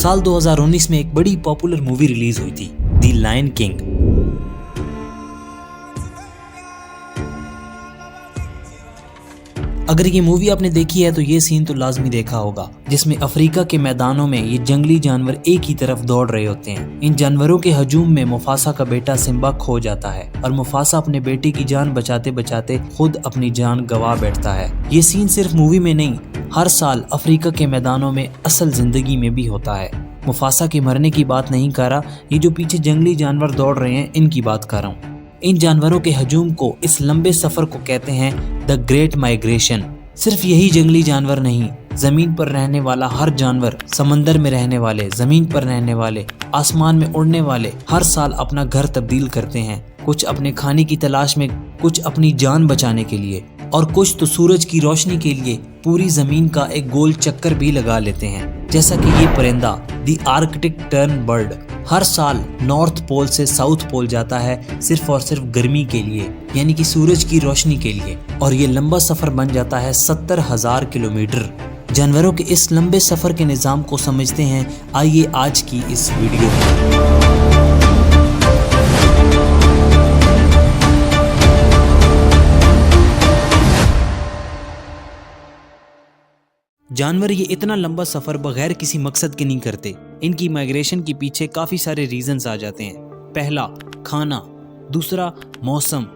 साल 2019 में एक बड़ी पॉपुलर मूवी रिलीज हुई थी, द लायन किंग। अगर ये मूवी आपने देखी है तो ये सीन तो लाजमी देखा होगा, जिसमें अफ्रीका के मैदानों में ये जंगली जानवर एक ही तरफ दौड़ रहे होते हैं। इन जानवरों के हजूम में मुफासा का बेटा सिम्बा खो जाता है और मुफासा अपने बेटे की जान बचाते बचाते खुद अपनी जान गंवा बैठता है। ये सीन सिर्फ मूवी में नहीं, हर साल अफ्रीका के मैदानों में असल जिंदगी में भी होता है। मुफासा के मरने की बात नहीं कर रहा, ये जो पीछे जंगली जानवर दौड़ रहे हैं इनकी बात कर रहा हूँ। इन जानवरों के हजूम को, इस लंबे सफर को कहते हैं द ग्रेट माइग्रेशन। सिर्फ यही जंगली जानवर नहीं, जमीन पर रहने वाला हर जानवर, समंदर में रहने वाले, जमीन पर रहने वाले, आसमान में उड़ने वाले हर साल अपना घर तब्दील करते हैं। कुछ अपने खाने की तलाश में, कुछ अपनी जान बचाने के लिए, और कुछ तो सूरज की रोशनी के लिए पूरी जमीन का एक गोल चक्कर भी लगा लेते हैं। जैसा कि ये परिंदा द आर्कटिक टर्न बर्ड हर साल नॉर्थ पोल से साउथ पोल जाता है सिर्फ और सिर्फ गर्मी के लिए, यानी कि सूरज की रोशनी के लिए, और ये लंबा सफर बन जाता है 70,000 किलोमीटर। जानवरों के इस लंबे सफर के निज़ाम को समझते हैं, आइए आज की इस वीडियो में। जानवर ये इतना लंबा सफर बगैर किसी मकसद के नहीं करते। इनकी माइग्रेशन के पीछे काफी सारे रीजंस आ जाते हैं। पहला खाना, दूसरा मौसम,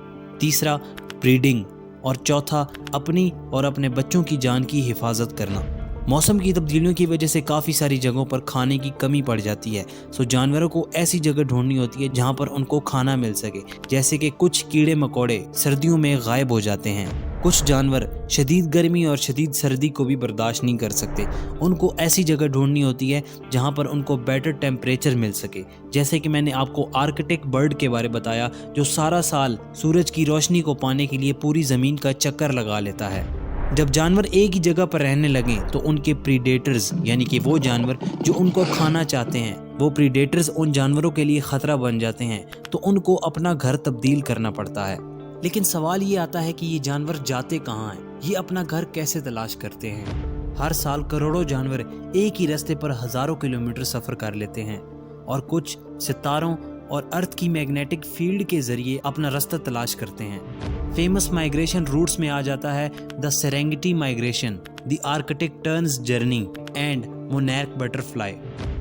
तीसरा ब्रीडिंग, और चौथा अपनी और अपने बच्चों की जान की हिफाजत करना। मौसम की तब्दीलियों की वजह से काफ़ी सारी जगहों पर खाने की कमी पड़ जाती है, सो जानवरों को ऐसी जगह ढूंढनी होती है जहां पर उनको खाना मिल सके। जैसे कि कुछ कीड़े मकोड़े सर्दियों में गायब हो जाते हैं। कुछ जानवर शदीद गर्मी और शदीद सर्दी को भी बर्दाश्त नहीं कर सकते, उनको ऐसी जगह ढूंढनी होती है जहां पर उनको बेटर टेम्परेचर मिल सके। जैसे कि मैंने आपको आर्कटिक बर्ड के बारे बताया, जो सारा साल सूरज की रोशनी को पाने के लिए पूरी ज़मीन का चक्कर लगा लेता है। जब जानवर एक ही जगह पर रहने लगें तो उनके प्रीडेटर्स, यानी कि वो जानवर जो उनको खाना चाहते हैं, वो प्रीडेटर्स उन जानवरों के लिए ख़तरा बन जाते हैं, तो उनको अपना घर तब्दील करना पड़ता है। लेकिन सवाल ये आता है कि ये जानवर जाते कहाँ हैं, ये अपना घर कैसे तलाश करते हैं। हर साल करोड़ों जानवर एक ही रास्ते पर हज़ारों किलोमीटर सफ़र कर लेते हैं, और कुछ सितारों और अर्थ की मैग्नेटिक फील्ड के जरिए अपना रास्ता तलाश करते हैं। फेमस माइग्रेशन रूट्स में आ जाता है the Serengeti migration, the Arctic terns journey and monarch butterfly.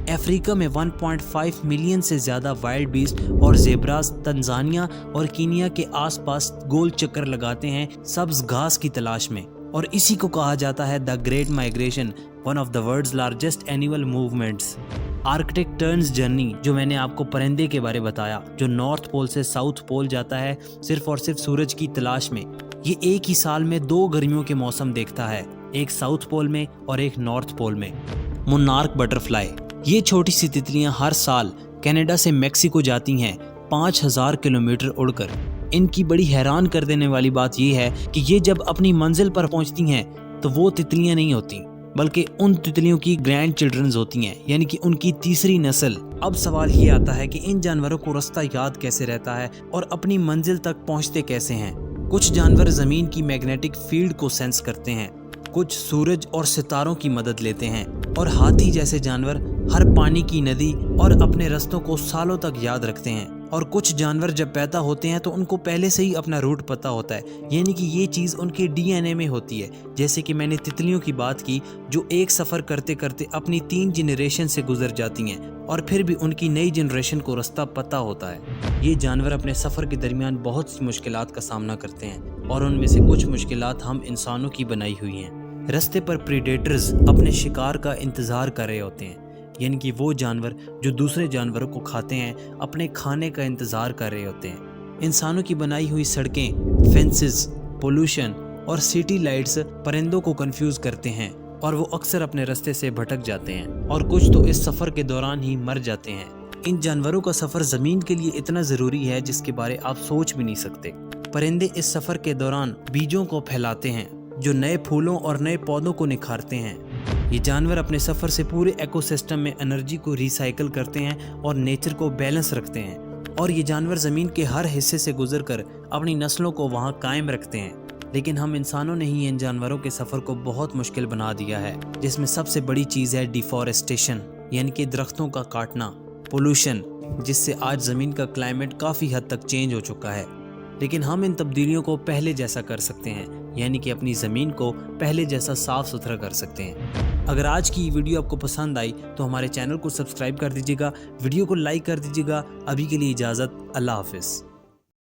Africa में 1.5 मिलियन से ज़्यादा वाइल्ड बीस्ट और ज़ेब्रास तंजानिया और कीनिया के आसपास गोल चक्कर लगाते हैं सब्ज घास की तलाश में, और इसी को कहा जाता है the great migration, one of the world's largest annual movements. Arctic terns journey, जो मैंने आपको परिंदे के बारे बताया, जो नॉर्थ पोल से साउथ पोल जाता है सिर्फ और सिर्फ सूरज की तलाश में, ये एक ही साल में 2 गर्मियों के मौसम देखता है, एक साउथ पोल में और एक नॉर्थ पोल में। मोनार्क बटरफ्लाई, ये छोटी सी तितलियां हर साल कनाडा से मेक्सिको जाती हैं 5,000 किलोमीटर उड़कर। इनकी बड़ी हैरान कर देने वाली बात यह है कि ये जब अपनी मंजिल पर पहुंचती हैं तो वो तितलियां नहीं होती, बल्कि उन तितलियों की ग्रैंड चिल्ड्रंस होती हैं, यानी कि उनकी तीसरी नस्ल। अब सवाल ये आता है कि इन जानवरों को रास्ता याद कैसे रहता है और अपनी मंजिल तक पहुंचते कैसे हैं। कुछ जानवर जमीन की मैग्नेटिक फील्ड को सेंस करते हैं, कुछ सूरज और सितारों की मदद लेते हैं, और हाथी जैसे जानवर हर पानी की नदी और अपने रास्तों को सालों तक याद रखते हैं। और कुछ जानवर जब पैदा होते हैं तो उनको पहले से ही अपना रूट पता होता है, यानी कि ये चीज़ उनके डीएनए में होती है। जैसे कि मैंने तितलियों की बात की, जो एक सफ़र करते करते अपनी 3 जनरेशन से गुजर जाती हैं, और फिर भी उनकी नई जनरेशन को रास्ता पता होता है। ये जानवर अपने सफ़र के दरमियान बहुत सी मुश्किलात का सामना करते हैं, और उनमें से कुछ मुश्किलात हम इंसानों की बनाई हुई हैं। रास्ते पर प्रीडेटर्स अपने शिकार का इंतज़ार कर रहे होते हैं, यानी कि वो जानवर जो दूसरे जानवरों को खाते हैं अपने खाने का इंतज़ार कर रहे होते हैं। इंसानों की बनाई हुई सड़कें, फेंसेस, पोल्यूशन और सिटी लाइट्स परिंदों को कंफ्यूज करते हैं, और वो अक्सर अपने रास्ते से भटक जाते हैं, और कुछ तो इस सफ़र के दौरान ही मर जाते हैं। इन जानवरों का सफ़र ज़मीन के लिए इतना ज़रूरी है जिसके बारे आप सोच भी नहीं सकते। परिंदे इस सफ़र के दौरान बीजों को फैलाते हैं, जो नए फूलों और नए पौधों को निखारते हैं। ये जानवर अपने सफ़र से पूरे इकोसिस्टम में एनर्जी को रिसाइकल करते हैं और नेचर को बैलेंस रखते हैं, और ये जानवर ज़मीन के हर हिस्से से गुजरकर अपनी नस्लों को वहाँ कायम रखते हैं। लेकिन हम इंसानों ने ही इन जानवरों के सफ़र को बहुत मुश्किल बना दिया है, जिसमें सबसे बड़ी चीज़ है डिफॉरेस्टेशन, یعنی کہ درختوں کا کاٹنا، پولوشن، جس سے آج زمین کا کلائمیٹ کافی حد تک چینج ہو چکا ہے، لیکن ہم ان تبدیلیوں کو پہلے جیسا کر سکتے ہیں، یعنی کہ اپنی زمین کو پہلے جیسا صاف ستھرا کر سکتے ہیں۔ اگر آج کی ویڈیو آپ کو پسند آئی تو ہمارے چینل کو سبسکرائب کر دیجیے گا، ویڈیو کو لائک کر دیجیے گا۔ ابھی کے لیے اجازت، اللہ حافظ۔